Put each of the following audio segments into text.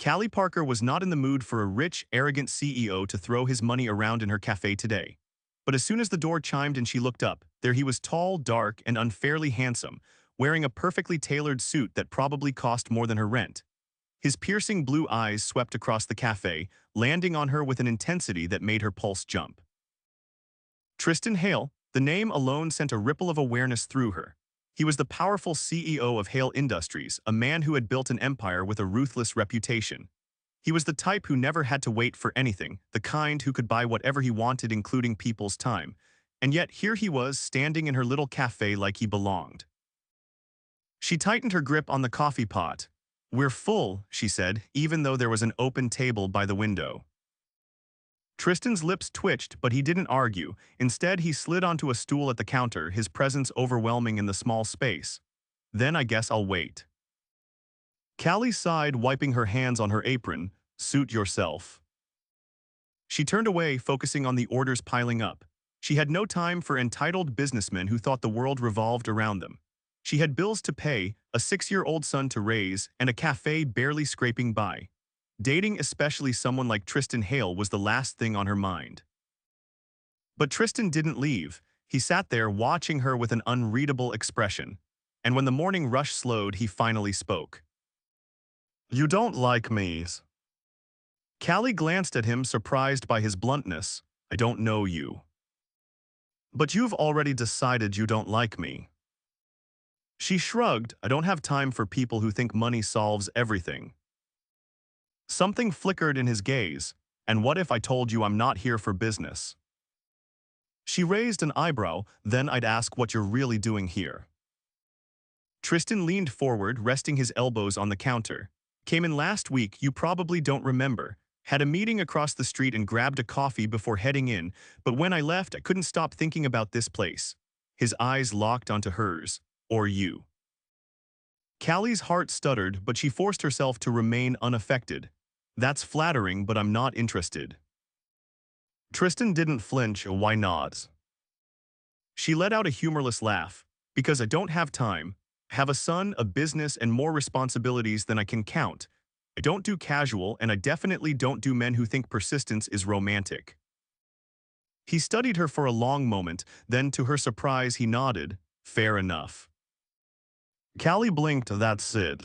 Callie Parker was not in the mood for a rich, arrogant CEO to throw his money around in her cafe today. But as soon as the door chimed and she looked up, there he was, tall, dark, and unfairly handsome, wearing a perfectly tailored suit that probably cost more than her rent. His piercing blue eyes swept across the cafe, landing on her with an intensity that made her pulse jump. Tristan Hale, the name alone sent a ripple of awareness through her. He was the powerful CEO of Hale Industries, a man who had built an empire with a ruthless reputation. He was the type who never had to wait for anything, the kind who could buy whatever he wanted, including people's time. And yet here he was, standing in her little cafe like he belonged. She tightened her grip on the coffee pot. "We're full," she said, even though there was an open table by the window. Tristan's lips twitched, but he didn't argue. Instead, he slid onto a stool at the counter, his presence overwhelming in the small space. "Then I guess I'll wait." Callie sighed, wiping her hands on her apron. "Suit yourself." She turned away, focusing on the orders piling up. She had no time for entitled businessmen who thought the world revolved around them. She had bills to pay, a 6-year-old son to raise, and a cafe barely scraping by. Dating, especially someone like Tristan Hale, was the last thing on her mind. But Tristan didn't leave. He sat there watching her with an unreadable expression. And when the morning rush slowed, he finally spoke. "You don't like me." Callie glanced at him, surprised by his bluntness. "I don't know you." "But you've already decided you don't like me." She shrugged. "I don't have time for people who think money solves everything." Something flickered in his gaze. "And what if I told you I'm not here for business?" She raised an eyebrow. "Then I'd ask what you're really doing here." Tristan leaned forward, resting his elbows on the counter. "Came in last week, you probably don't remember. Had a meeting across the street and grabbed a coffee before heading in, but when I left, I couldn't stop thinking about this place." His eyes locked onto hers. "Or you." Callie's heart stuttered, but she forced herself to remain unaffected. "That's flattering, but I'm not interested." Tristan didn't flinch. "Why not?" She let out a humorless laugh. "Because I don't have time. I have a son, a business, and more responsibilities than I can count. I don't do casual, and I definitely don't do men who think persistence is romantic." He studied her for a long moment, then to her surprise he nodded. "Fair enough." Callie blinked. "That's it."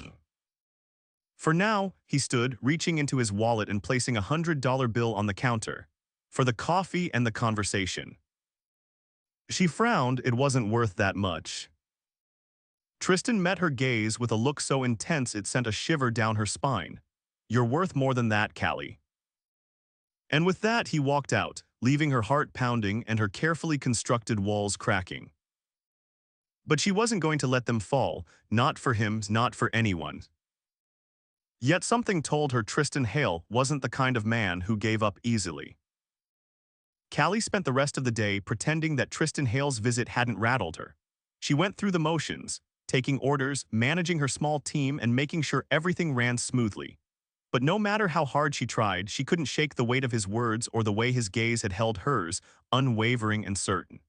For now, he stood, reaching into his wallet and placing a $100 bill on the counter. "For the coffee and the conversation." She frowned. It wasn't worth that much. Tristan met her gaze with a look so intense it sent a shiver down her spine. "You're worth more than that, Callie." And with that, he walked out, leaving her heart pounding and her carefully constructed walls cracking. But she wasn't going to let them fall, not for him, not for anyone. Yet something told her Tristan Hale wasn't the kind of man who gave up easily. Callie spent the rest of the day pretending that Tristan Hale's visit hadn't rattled her. She went through the motions, taking orders, managing her small team, and making sure everything ran smoothly. But no matter how hard she tried, she couldn't shake the weight of his words or the way his gaze had held hers, unwavering and certain.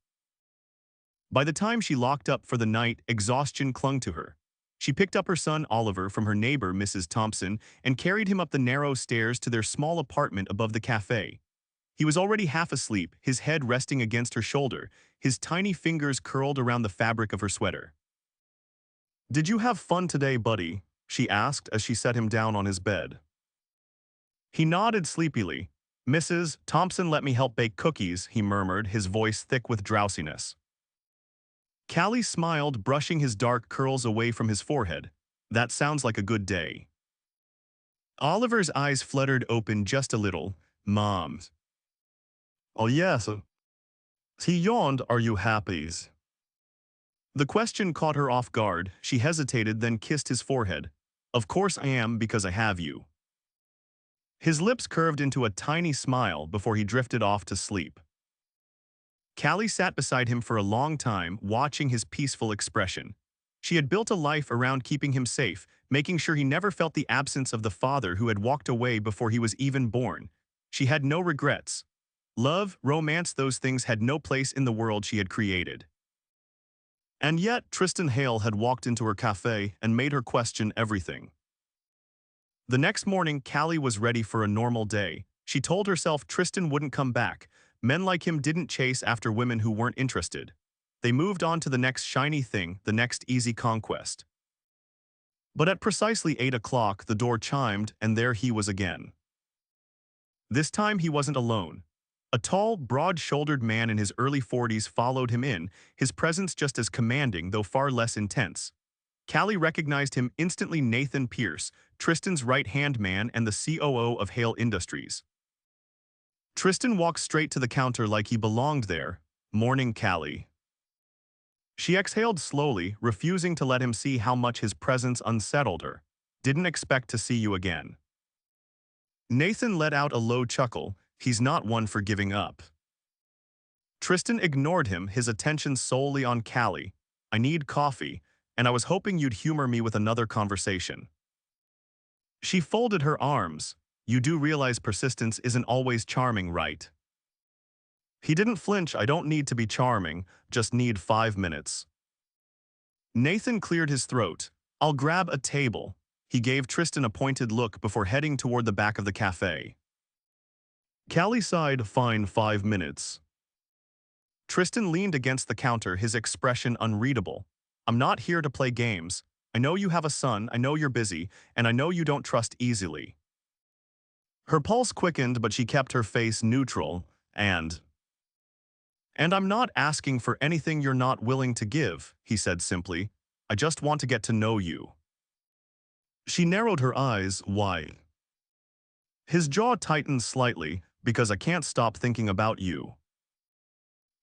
By the time she locked up for the night, exhaustion clung to her. She picked up her son Oliver from her neighbor, Mrs. Thompson, and carried him up the narrow stairs to their small apartment above the cafe. He was already half asleep, his head resting against her shoulder, his tiny fingers curled around the fabric of her sweater. "Did you have fun today, buddy?" she asked as she set him down on his bed. He nodded sleepily. "Mrs. Thompson let me help bake cookies," he murmured, his voice thick with drowsiness. Callie smiled, brushing his dark curls away from his forehead. "That sounds like a good day." Oliver's eyes fluttered open just a little. "Mom." "Oh yes." He yawned. "Are you happy?" The question caught her off guard. She hesitated, then kissed his forehead. "Of course I am, because I have you." His lips curved into a tiny smile before he drifted off to sleep. Callie sat beside him for a long time, watching his peaceful expression. She had built a life around keeping him safe, making sure he never felt the absence of the father who had walked away before he was even born. She had no regrets. Love, romance, those things had no place in the world she had created. And yet, Tristan Hale had walked into her cafe and made her question everything. The next morning, Callie was ready for a normal day. She told herself Tristan wouldn't come back. Men like him didn't chase after women who weren't interested. They moved on to the next shiny thing, the next easy conquest. But at precisely 8 o'clock, the door chimed, and there he was again. This time he wasn't alone. A tall, broad-shouldered man in his early 40s followed him in, his presence just as commanding, though far less intense. Callie recognized him instantly. Nathan Pierce, Tristan's right-hand man and the COO of Hale Industries. Tristan walked straight to the counter like he belonged there. "Morning, Callie." She exhaled slowly, refusing to let him see how much his presence unsettled her. "Didn't expect to see you again." Nathan let out a low chuckle. He's not one for giving up. Tristan ignored him, his attention solely on Callie. "I need coffee, and I was hoping you'd humor me with another conversation." She folded her arms. "You do realize persistence isn't always charming, right?" He didn't flinch. "I don't need to be charming, just need 5 minutes." Nathan cleared his throat. "I'll grab a table." He gave Tristan a pointed look before heading toward the back of the cafe. Callie sighed. "Fine, 5 minutes." Tristan leaned against the counter, his expression unreadable. "I'm not here to play games. I know you have a son, I know you're busy, and I know you don't trust easily." Her pulse quickened, but she kept her face neutral. And I'm not asking for anything you're not willing to give," he said simply. "I just want to get to know you." She narrowed her eyes. "Why?" His jaw tightened slightly. "Because I can't stop thinking about you."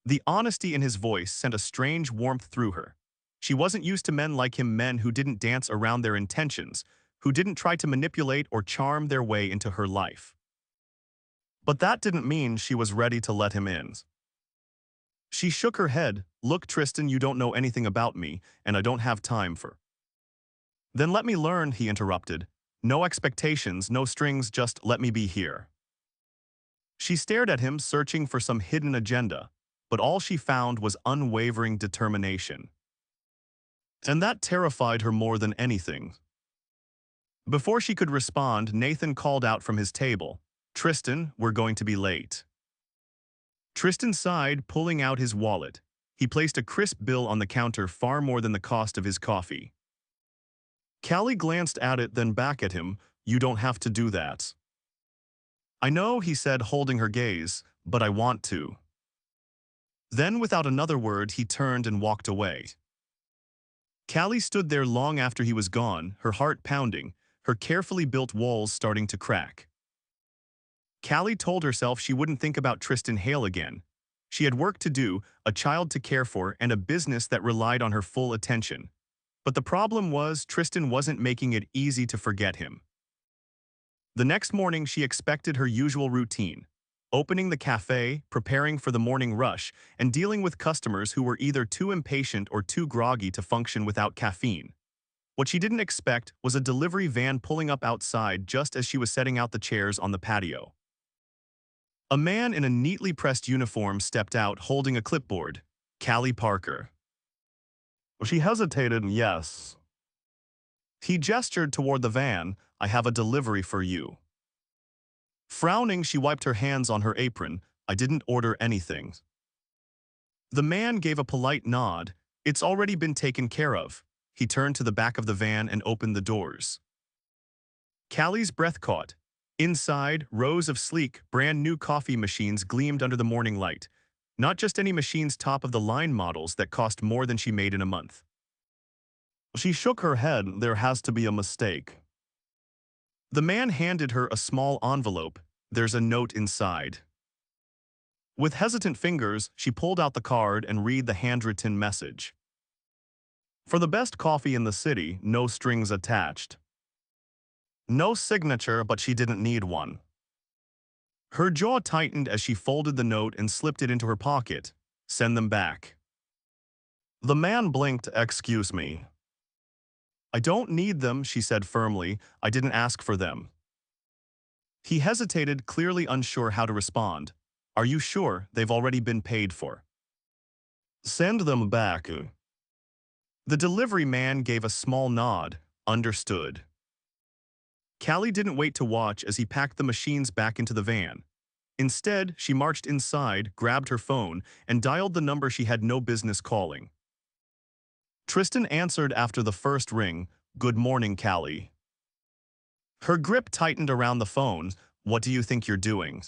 The honesty in his voice sent a strange warmth through her. She wasn't used to men like him, men who didn't dance around their intentions, who didn't try to manipulate or charm their way into her life. But that didn't mean she was ready to let him in. She shook her head. "Look, Tristan, you don't know anything about me, and I don't have time for—" "Then let me learn," he interrupted. "No expectations, no strings, just let me be here." She stared at him, searching for some hidden agenda, but all she found was unwavering determination. And that terrified her more than anything. Before she could respond, Nathan called out from his table, "Tristan, we're going to be late." Tristan sighed, pulling out his wallet. He placed a crisp bill on the counter, far more than the cost of his coffee. Callie glanced at it, then back at him. "You don't have to do that." "I know," he said, holding her gaze, "but I want to." Then, without another word, he turned and walked away. Callie stood there long after he was gone, her heart pounding, her carefully built walls starting to crack. Callie told herself she wouldn't think about Tristan Hale again. She had work to do, a child to care for, and a business that relied on her full attention. But the problem was, Tristan wasn't making it easy to forget him. The next morning, she expected her usual routine: opening the cafe, preparing for the morning rush, and dealing with customers who were either too impatient or too groggy to function without caffeine. What she didn't expect was a delivery van pulling up outside just as she was setting out the chairs on the patio. A man in a neatly pressed uniform stepped out, holding a clipboard. "Callie Parker." She hesitated. "Yes." He gestured toward the van. "I have a delivery for you." Frowning, she wiped her hands on her apron. "I didn't order anything." The man gave a polite nod. "It's already been taken care of." He turned to the back of the van and opened the doors. Callie's breath caught. Inside, rows of sleek, brand-new coffee machines gleamed under the morning light. Not just any machines, top-of-the-line models that cost more than she made in a month. She shook her head. "There has to be a mistake." The man handed her a small envelope. "There's a note inside." With hesitant fingers, she pulled out the card and read the handwritten message. "For the best coffee in the city, no strings attached." No signature, but she didn't need one. Her jaw tightened as she folded the note and slipped it into her pocket. "Send them back." The man blinked. "Excuse me." "I don't need them," she said firmly. "I didn't ask for them." He hesitated, clearly unsure how to respond. "Are you sure? They've already been paid for." "Send them back." The delivery man gave a small nod. "Understood." Callie didn't wait to watch as he packed the machines back into the van. Instead, she marched inside, grabbed her phone, and dialed the number she had no business calling. Tristan answered after the first ring. "Good morning, Callie." Her grip tightened around the phone. "What do you think you're doing?"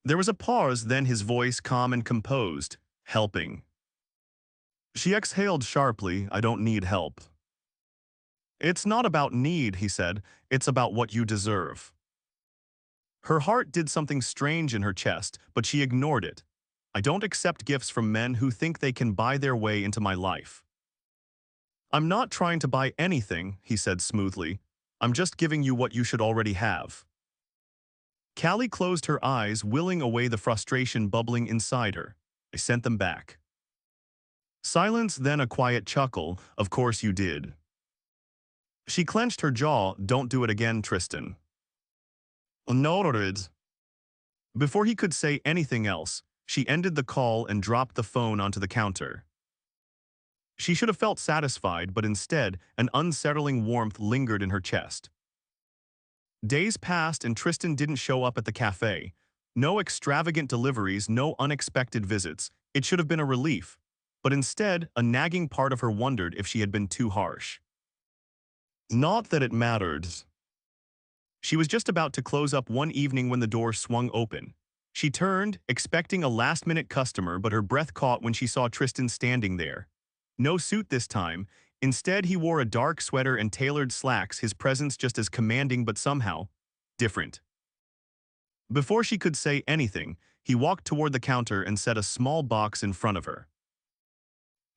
There was a pause, then his voice calm and composed. "Helping." She exhaled sharply. "I don't need help." "It's not about need," he said. "It's about what you deserve." Her heart did something strange in her chest, but she ignored it. "I don't accept gifts from men who think they can buy their way into my life." "I'm not trying to buy anything," he said smoothly. "I'm just giving you what you should already have." Callie closed her eyes, willing away the frustration bubbling inside her. "I sent them back." Silence, then a quiet chuckle. "Of course you did." She clenched her jaw. "Don't do it again, Tristan." Noted. Before he could say anything else, she ended the call and dropped the phone onto the counter. She should have felt satisfied, but instead, an unsettling warmth lingered in her chest. Days passed and Tristan didn't show up at the cafe. No extravagant deliveries, no unexpected visits. It should have been a relief. But instead, a nagging part of her wondered if she had been too harsh. Not that it mattered. She was just about to close up one evening when the door swung open. She turned, expecting a last-minute customer, but her breath caught when she saw Tristan standing there. No suit this time. Instead, he wore a dark sweater and tailored slacks, his presence just as commanding but somehow different. Before she could say anything, he walked toward the counter and set a small box in front of her.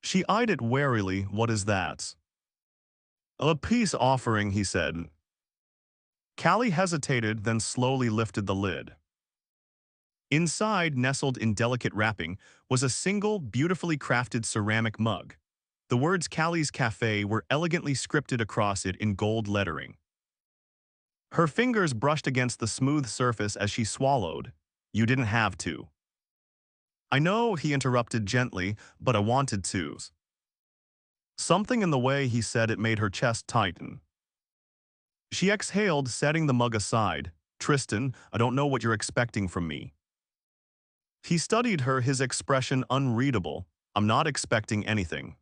She eyed it warily. "What is that?" "A peace offering," he said. Callie hesitated, then slowly lifted the lid. Inside, nestled in delicate wrapping, was a single, beautifully crafted ceramic mug. The words "Callie's Café" were elegantly scripted across it in gold lettering. Her fingers brushed against the smooth surface as she swallowed. "You didn't have to." "I know," he interrupted gently, "but I wanted to." Something in the way he said it made her chest tighten. She exhaled, setting the mug aside. "Tristan, I don't know what you're expecting from me." He studied her, his expression unreadable. "I'm not expecting anything."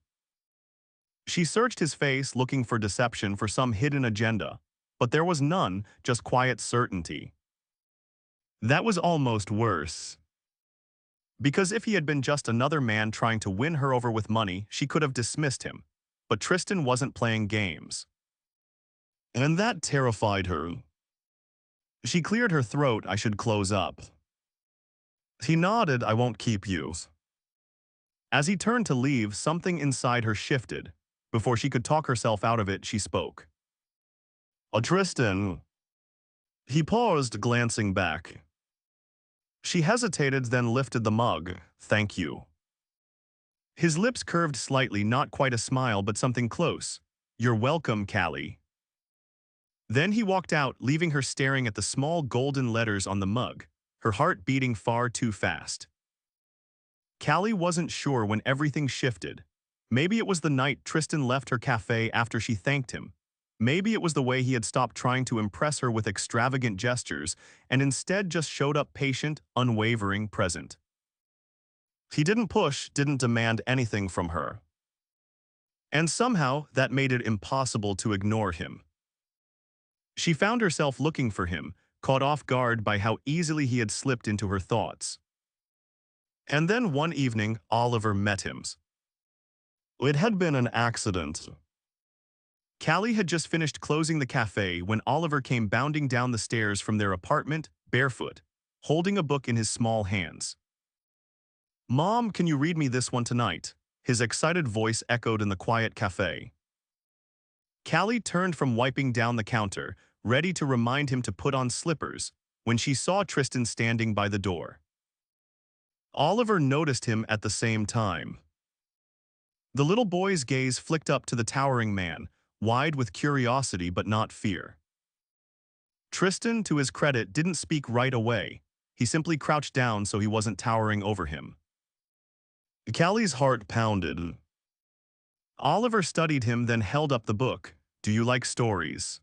She searched his face, looking for deception, for some hidden agenda. But there was none, just quiet certainty. That was almost worse. Because if he had been just another man trying to win her over with money, she could have dismissed him. But Tristan wasn't playing games. And that terrified her. She cleared her throat. "I should close up." He nodded. "I won't keep you." As he turned to leave, something inside her shifted. Before she could talk herself out of it, she spoke. "Oh, Tristan." He paused, glancing back. She hesitated, then lifted the mug. "Thank you." His lips curved slightly, not quite a smile, but something close. "You're welcome, Callie." Then he walked out, leaving her staring at the small golden letters on the mug, her heart beating far too fast. Callie wasn't sure when everything shifted. Maybe it was the night Tristan left her cafe after she thanked him. Maybe it was the way he had stopped trying to impress her with extravagant gestures and instead just showed up patient, unwavering, present. He didn't push, didn't demand anything from her. And somehow, that made it impossible to ignore him. She found herself looking for him, caught off guard by how easily he had slipped into her thoughts. And then one evening, Oliver met him. It had been an accident. Callie had just finished closing the cafe when Oliver came bounding down the stairs from their apartment, barefoot, holding a book in his small hands. "Mom, can you read me this one tonight?" His excited voice echoed in the quiet cafe. Callie turned from wiping down the counter, ready to remind him to put on slippers, when she saw Tristan standing by the door. Oliver noticed him at the same time. The little boy's gaze flicked up to the towering man, wide with curiosity but not fear. Tristan, to his credit, didn't speak right away. He simply crouched down so he wasn't towering over him. Callie's heart pounded. Oliver studied him, then held up the book. "Do you like stories?"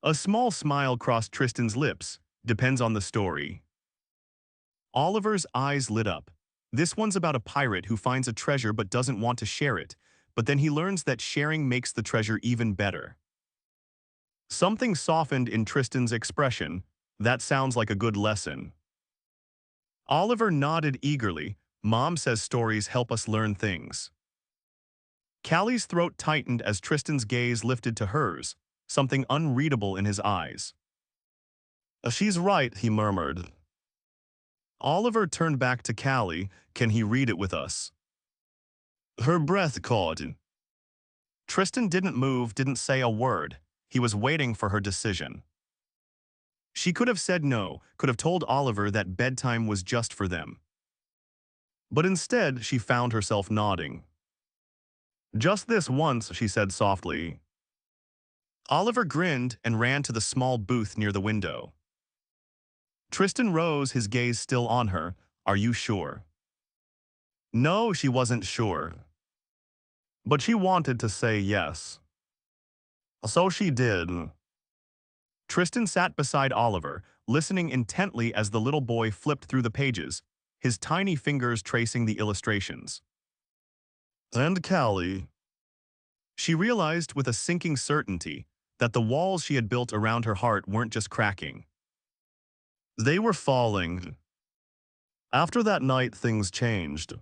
A small smile crossed Tristan's lips. Depends on the story. Oliver's eyes lit up. This one's about a pirate who finds a treasure but doesn't want to share it, but then he learns that sharing makes the treasure even better. Something softened in Tristan's expression. That sounds like a good lesson. Oliver nodded eagerly. Mom says stories help us learn things. Callie's throat tightened as Tristan's gaze lifted to hers, something unreadable in his eyes. She's right, he murmured. Oliver turned back to Callie. Can he read it with us? Her breath caught. Tristan didn't move, didn't say a word. He was waiting for her decision. She could have said no, could have told Oliver that bedtime was just for them. But instead, she found herself nodding. Just this once, she said softly. Oliver grinned and ran to the small booth near the window. Tristan rose, his gaze still on her. Are you sure? No, she wasn't sure. But she wanted to say yes. So she did. Tristan sat beside Oliver, listening intently as the little boy flipped through the pages, his tiny fingers tracing the illustrations. And Callie. She realized with a sinking certainty that the walls she had built around her heart weren't just cracking. They were falling. After that night, things changed.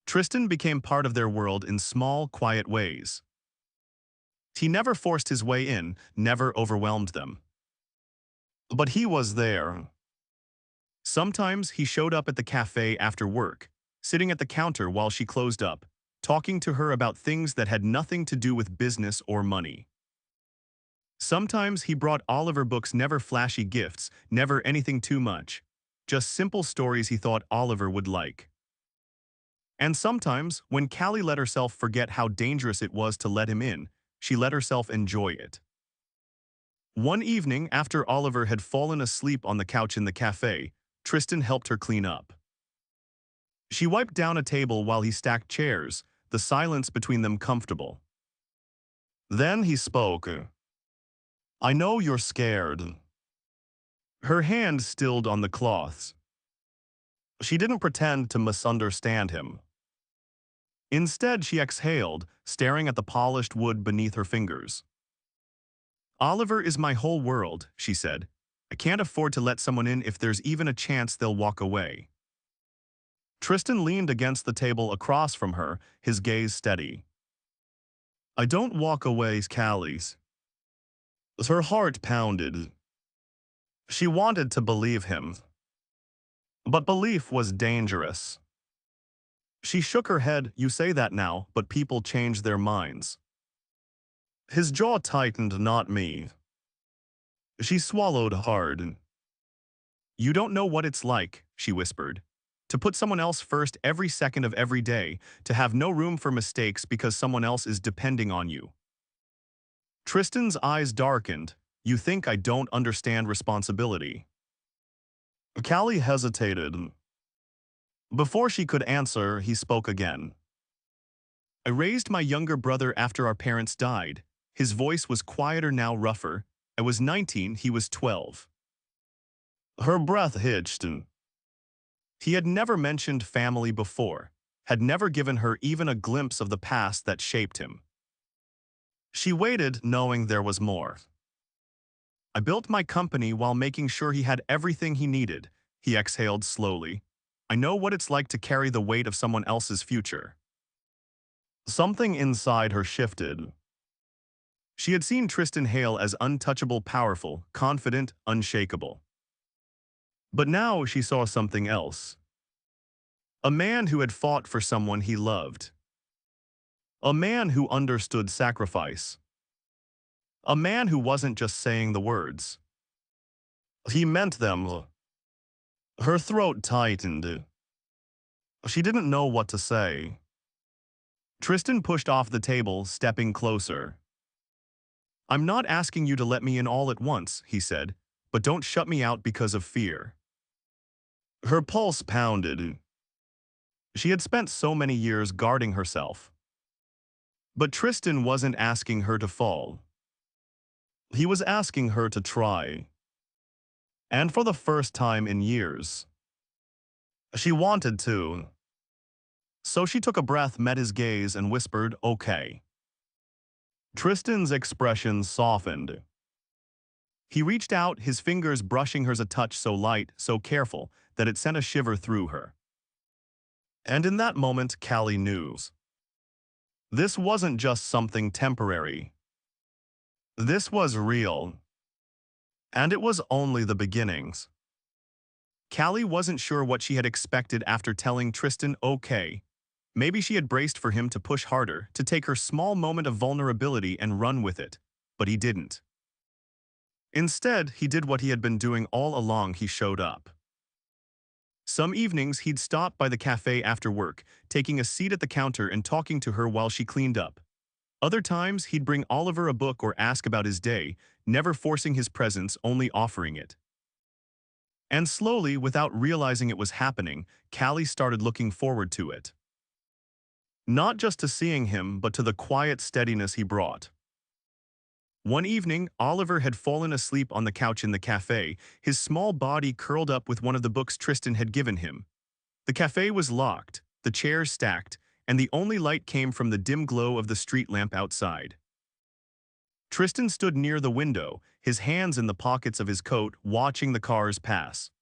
Tristan became part of their world in small, quiet ways. He never forced his way in, never overwhelmed them. But he was there. Sometimes he showed up at the cafe after work, sitting at the counter while she closed up, talking to her about things that had nothing to do with business or money. Sometimes he brought Oliver books, never flashy gifts, never anything too much, just simple stories he thought Oliver would like. And sometimes, when Callie let herself forget how dangerous it was to let him in, she let herself enjoy it. One evening, after Oliver had fallen asleep on the couch in the cafe, Tristan helped her clean up. She wiped down a table while he stacked chairs, the silence between them comfortable. Then he spoke. I know you're scared. Her hand stilled on the cloths. She didn't pretend to misunderstand him. Instead, she exhaled, staring at the polished wood beneath her fingers. Oliver is my whole world, she said. I can't afford to let someone in if there's even a chance they'll walk away. Tristan leaned against the table across from her, his gaze steady. I don't walk away, Callie's. Her heart pounded. She wanted to believe him. But belief was dangerous. She shook her head. You say that now, but people change their minds. His jaw tightened, not me. She swallowed hard. You don't know what it's like, she whispered. To put someone else first every second of every day, to have no room for mistakes because someone else is depending on you. Tristan's eyes darkened. You think I don't understand responsibility? Callie hesitated. Before she could answer, he spoke again. I raised my younger brother after our parents died. His voice was quieter, now rougher. I was 19, he was 12. Her breath hitched. He had never mentioned family before, had never given her even a glimpse of the past that shaped him. She waited, knowing there was more. I built my company while making sure he had everything he needed, he exhaled slowly. I know what it's like to carry the weight of someone else's future. Something inside her shifted. She had seen Tristan Hale as untouchable, powerful, confident, unshakable. But now she saw something else. A man who had fought for someone he loved. A man who understood sacrifice. A man who wasn't just saying the words. He meant them. Her throat tightened. She didn't know what to say. Tristan pushed off the table, stepping closer. I'm not asking you to let me in all at once, he said, but don't shut me out because of fear. Her pulse pounded. She had spent so many years guarding herself. But Tristan wasn't asking her to fall. He was asking her to try. And for the first time in years, she wanted to. So she took a breath, met his gaze, and whispered, "Okay." Tristan's expression softened. He reached out, his fingers brushing hers, a touch so light, so careful, that it sent a shiver through her. And in that moment, Callie knew. This wasn't just something temporary. This was real. And it was only the beginnings. Callie wasn't sure what she had expected after telling Tristan okay. Maybe she had braced for him to push harder, to take her small moment of vulnerability and run with it. But he didn't. Instead, he did what he had been doing all along. He showed up. Some evenings, he'd stop by the cafe after work, taking a seat at the counter and talking to her while she cleaned up. Other times, he'd bring Oliver a book or ask about his day, never forcing his presence, only offering it. And slowly, without realizing it was happening, Callie started looking forward to it. Not just to seeing him, but to the quiet steadiness he brought. One evening, Oliver had fallen asleep on the couch in the cafe, his small body curled up with one of the books Tristan had given him. The cafe was locked, the chairs stacked, and the only light came from the dim glow of the street lamp outside. Tristan stood near the window, his hands in the pockets of his coat, watching the cars pass.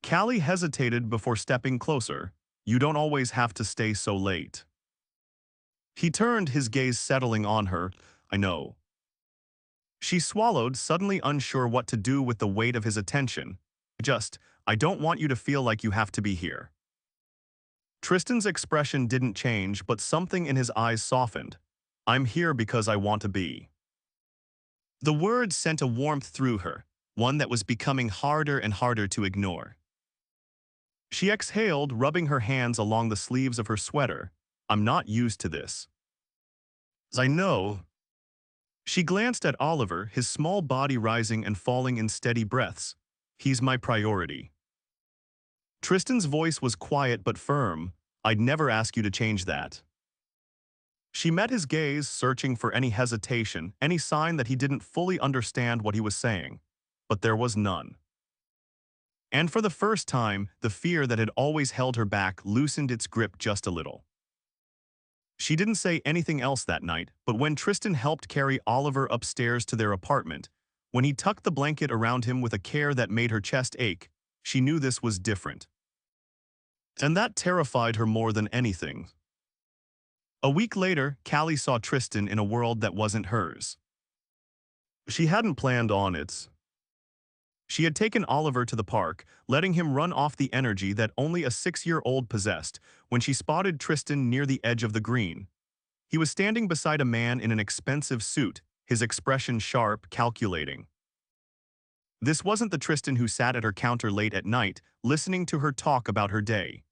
Callie hesitated before stepping closer. "You don't always have to stay so late." He turned, his gaze settling on her. "I know." She swallowed, suddenly unsure what to do with the weight of his attention. "I don't want you to feel like you have to be here." Tristan's expression didn't change, but something in his eyes softened. "I'm here because I want to be." The words sent a warmth through her, one that was becoming harder and harder to ignore. She exhaled, rubbing her hands along the sleeves of her sweater. "I'm not used to this." "I know." She glanced at Oliver, his small body rising and falling in steady breaths. "He's my priority." Tristan's voice was quiet but firm. "I'd never ask you to change that." She met his gaze, searching for any hesitation, any sign that he didn't fully understand what he was saying. But there was none. And for the first time, the fear that had always held her back loosened its grip just a little. She didn't say anything else that night, but when Tristan helped carry Oliver upstairs to their apartment, when he tucked the blanket around him with a care that made her chest ache, she knew this was different. And that terrified her more than anything. A week later, Callie saw Tristan in a world that wasn't hers. She hadn't planned on it. She had taken Oliver to the park, letting him run off the energy that only a 6-year-old possessed, when she spotted Tristan near the edge of the green. He was standing beside a man in an expensive suit, his expression sharp, calculating. This wasn't the Tristan who sat at her counter late at night, listening to her talk about her day.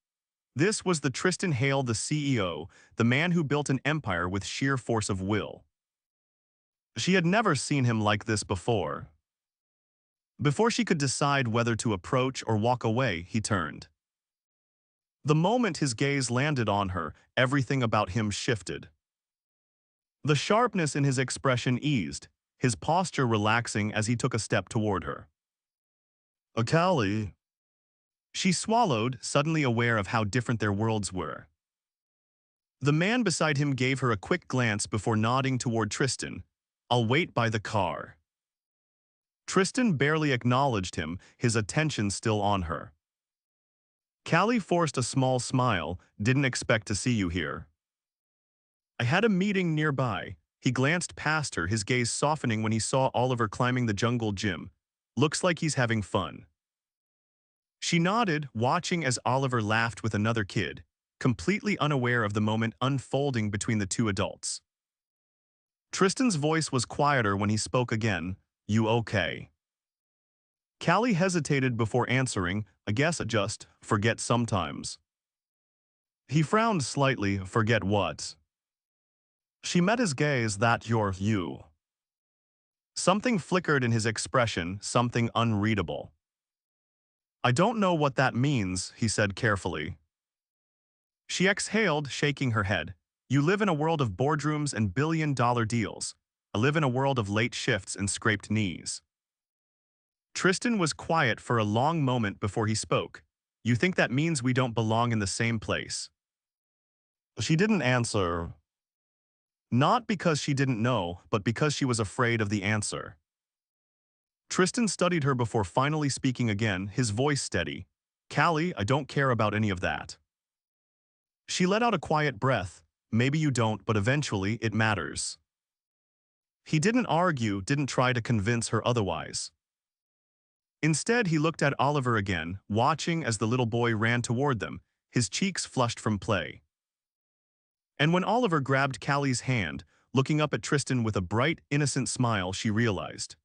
This was the Tristan Hale, the CEO, the man who built an empire with sheer force of will. She had never seen him like this before. Before she could decide whether to approach or walk away, he turned. The moment his gaze landed on her, everything about him shifted. The sharpness in his expression eased, his posture relaxing as he took a step toward her. "Callie." She swallowed, suddenly aware of how different their worlds were. The man beside him gave her a quick glance before nodding toward Tristan. "I'll wait by the car." Tristan barely acknowledged him, his attention still on her. Callie forced a small smile. "Didn't expect to see you here." "I had a meeting nearby." He glanced past her, his gaze softening when he saw Oliver climbing the jungle gym. "Looks like he's having fun." She nodded, watching as Oliver laughed with another kid, completely unaware of the moment unfolding between the two adults. Tristan's voice was quieter when he spoke again. "You okay?" Callie hesitated before answering. "I guess I just forget sometimes." He frowned slightly. "Forget what?" She met his gaze. "That you're you." Something flickered in his expression, something unreadable. "I don't know what that means," he said carefully. She exhaled, shaking her head. "You live in a world of boardrooms and billion-dollar deals. I live in a world of late shifts and scraped knees. Tristan was quiet for a long moment before he spoke. You think that means we don't belong in the same place? She didn't answer. Not because she didn't know, but because she was afraid of the answer. Tristan studied her before finally speaking again, his voice steady. Callie, I don't care about any of that. She let out a quiet breath. Maybe you don't, but eventually it matters. He didn't argue, didn't try to convince her otherwise. Instead, he looked at Oliver again, watching as the little boy ran toward them, his cheeks flushed from play. And when Oliver grabbed Callie's hand, looking up at Tristan with a bright, innocent smile, she realized.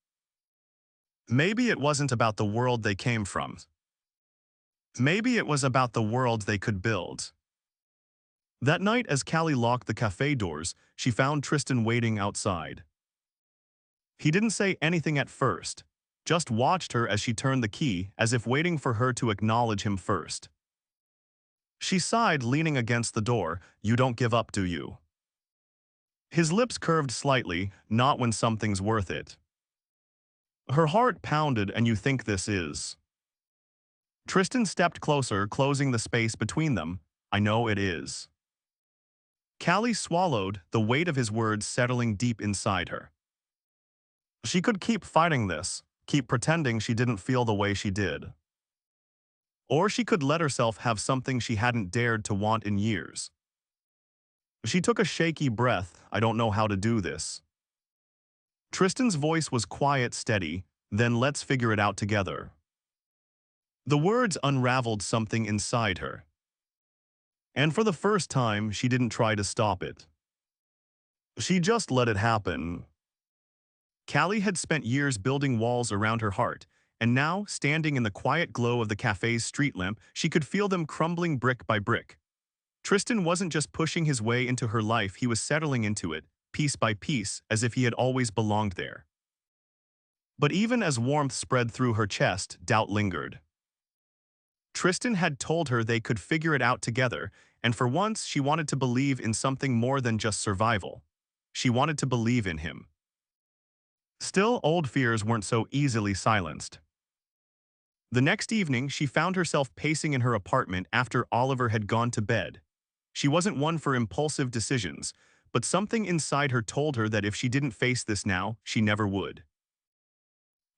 Maybe it wasn't about the world they came from. Maybe it was about the world they could build. That night, as Callie locked the cafe doors, she found Tristan waiting outside. He didn't say anything at first, just watched her as she turned the key, as if waiting for her to acknowledge him first. She sighed, leaning against the door. You don't give up, do you? His lips curved slightly, not when something's worth it. Her heart pounded, and you think this is. Tristan stepped closer, closing the space between them. I know it is. Callie swallowed, the weight of his words settling deep inside her. She could keep fighting this, keep pretending she didn't feel the way she did. Or she could let herself have something she hadn't dared to want in years. She took a shaky breath. I don't know how to do this. Tristan's voice was quiet, steady. Then let's figure it out together. The words unraveled something inside her. And for the first time, she didn't try to stop it. She just let it happen. Callie had spent years building walls around her heart, and now, standing in the quiet glow of the cafe's street lamp, she could feel them crumbling brick by brick. Tristan wasn't just pushing his way into her life, he was settling into it, piece by piece, as if he had always belonged there. But even as warmth spread through her chest, doubt lingered. Tristan had told her they could figure it out together, and for once she wanted to believe in something more than just survival. She wanted to believe in him. Still, old fears weren't so easily silenced. The next evening, she found herself pacing in her apartment after Oliver had gone to bed. She wasn't one for impulsive decisions, but something inside her told her that if she didn't face this now, she never would.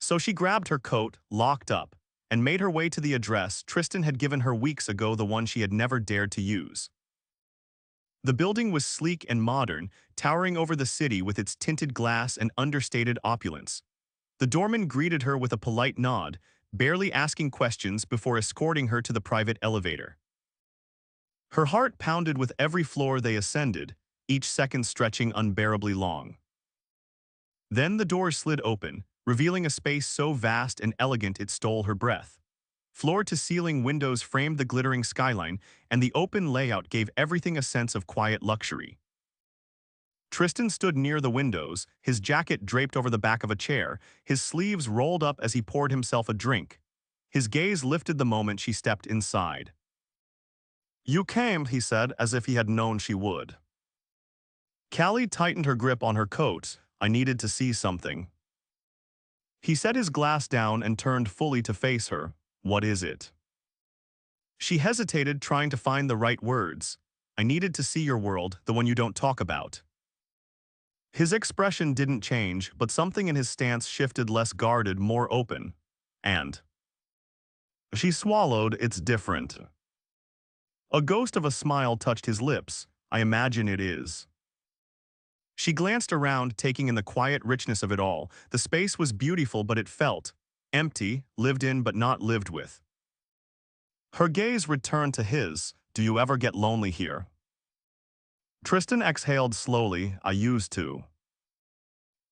So she grabbed her coat, locked up, and made her way to the address Tristan had given her weeks ago, the one she had never dared to use. The building was sleek and modern, towering over the city with its tinted glass and understated opulence. The doorman greeted her with a polite nod, barely asking questions before escorting her to the private elevator. Her heart pounded with every floor they ascended, each second stretching unbearably long. Then the doors slid open, revealing a space so vast and elegant it stole her breath. Floor-to-ceiling windows framed the glittering skyline, and the open layout gave everything a sense of quiet luxury. Tristan stood near the windows, his jacket draped over the back of a chair, his sleeves rolled up as he poured himself a drink. His gaze lifted the moment she stepped inside. You came, he said, as if he had known she would. Callie tightened her grip on her coat. I needed to see something. He set his glass down and turned fully to face her. What is it? She hesitated, trying to find the right words. I needed to see your world, the one you don't talk about. His expression didn't change, but something in his stance shifted, less guarded, more open. And she swallowed. It's different. A ghost of a smile touched his lips. I imagine it is. She glanced around, taking in the quiet richness of it all. The space was beautiful, but it felt empty, lived in but not lived with. Her gaze returned to his. Do you ever get lonely here? Tristan exhaled slowly. I used to.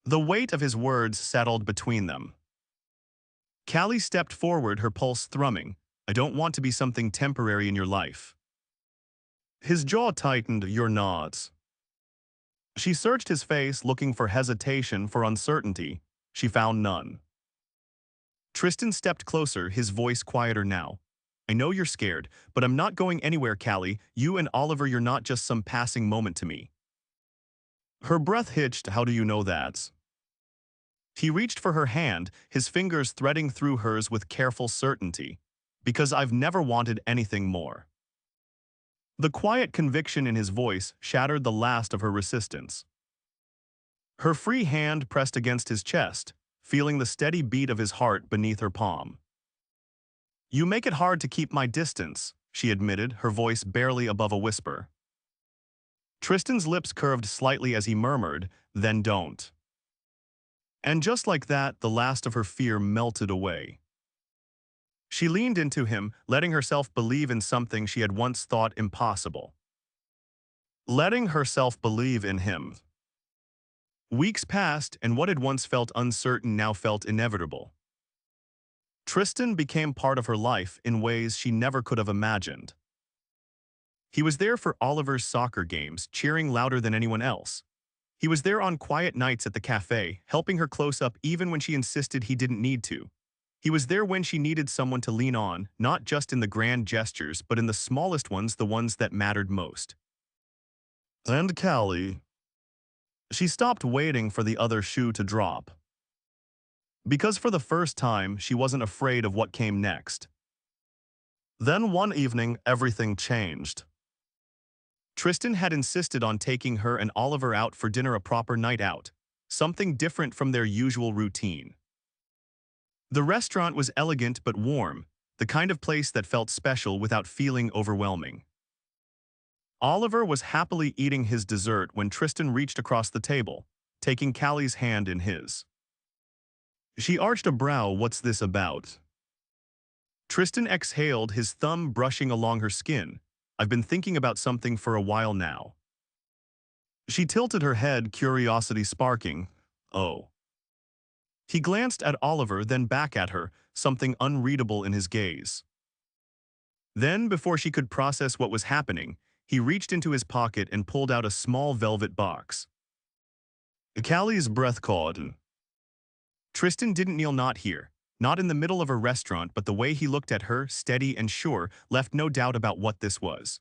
The weight of his words settled between them. Callie stepped forward, her pulse thrumming. I don't want to be something temporary in your life. His jaw tightened. Your nods. She searched his face, looking for hesitation, for uncertainty. She found none. Tristan stepped closer, his voice quieter now. I know you're scared, but I'm not going anywhere, Callie. You and Oliver, you're not just some passing moment to me. Her breath hitched. How do you know that? He reached for her hand, his fingers threading through hers with careful certainty. Because I've never wanted anything more. The quiet conviction in his voice shattered the last of her resistance. Her free hand pressed against his chest, feeling the steady beat of his heart beneath her palm. You make it hard to keep my distance, she admitted, her voice barely above a whisper. Tristan's lips curved slightly as he murmured, then don't. And just like that, the last of her fear melted away. She leaned into him, letting herself believe in something she had once thought impossible. Letting herself believe in him. Weeks passed, and what had once felt uncertain now felt inevitable. Tristan became part of her life in ways she never could have imagined. He was there for Oliver's soccer games, cheering louder than anyone else. He was there on quiet nights at the cafe, helping her close up even when she insisted he didn't need to. He was there when she needed someone to lean on, not just in the grand gestures, but in the smallest ones, the ones that mattered most. And Callie. She stopped waiting for the other shoe to drop. Because for the first time, she wasn't afraid of what came next. Then one evening, everything changed. Tristan had insisted on taking her and Oliver out for dinner, a proper night out, something different from their usual routine. The restaurant was elegant but warm, the kind of place that felt special without feeling overwhelming. Oliver was happily eating his dessert when Tristan reached across the table, taking Callie's hand in his. She arched a brow. What's this about? Tristan exhaled, his thumb brushing along her skin. I've been thinking about something for a while now. She tilted her head, curiosity sparking. Oh. He glanced at Oliver, then back at her, something unreadable in his gaze. Then, before she could process what was happening, he reached into his pocket and pulled out a small velvet box. Callie's breath caught. Tristan didn't kneel, not here, not in the middle of a restaurant, but the way he looked at her, steady and sure, left no doubt about what this was.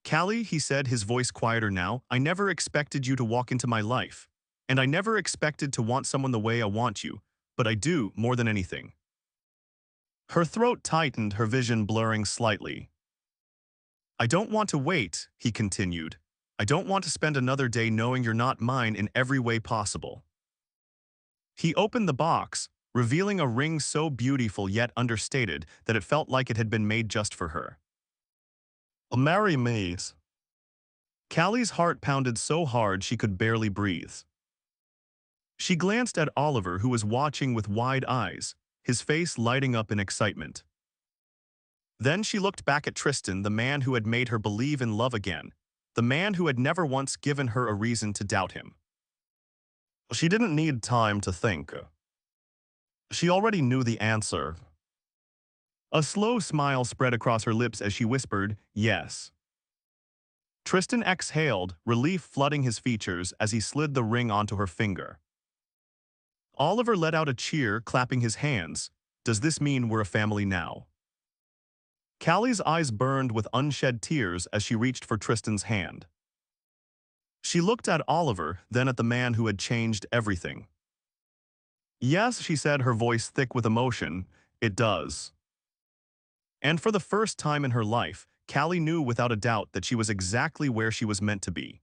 Callie, he said, his voice quieter now, I never expected you to walk into my life. And I never expected to want someone the way I want you, but I do, more than anything. Her throat tightened, her vision blurring slightly. I don't want to wait, he continued. I don't want to spend another day knowing you're not mine in every way possible. He opened the box, revealing a ring so beautiful yet understated that it felt like it had been made just for her. Marry me. Callie's heart pounded so hard she could barely breathe. She glanced at Oliver, who was watching with wide eyes, his face lighting up in excitement. Then she looked back at Tristan, the man who had made her believe in love again, the man who had never once given her a reason to doubt him. She didn't need time to think. She already knew the answer. A slow smile spread across her lips as she whispered, yes. Tristan exhaled, relief flooding his features as he slid the ring onto her finger. Oliver let out a cheer, clapping his hands. Does this mean we're a family now? Callie's eyes burned with unshed tears as she reached for Tristan's hand. She looked at Oliver, then at the man who had changed everything. Yes, she said, her voice thick with emotion, it does. And for the first time in her life, Callie knew without a doubt that she was exactly where she was meant to be.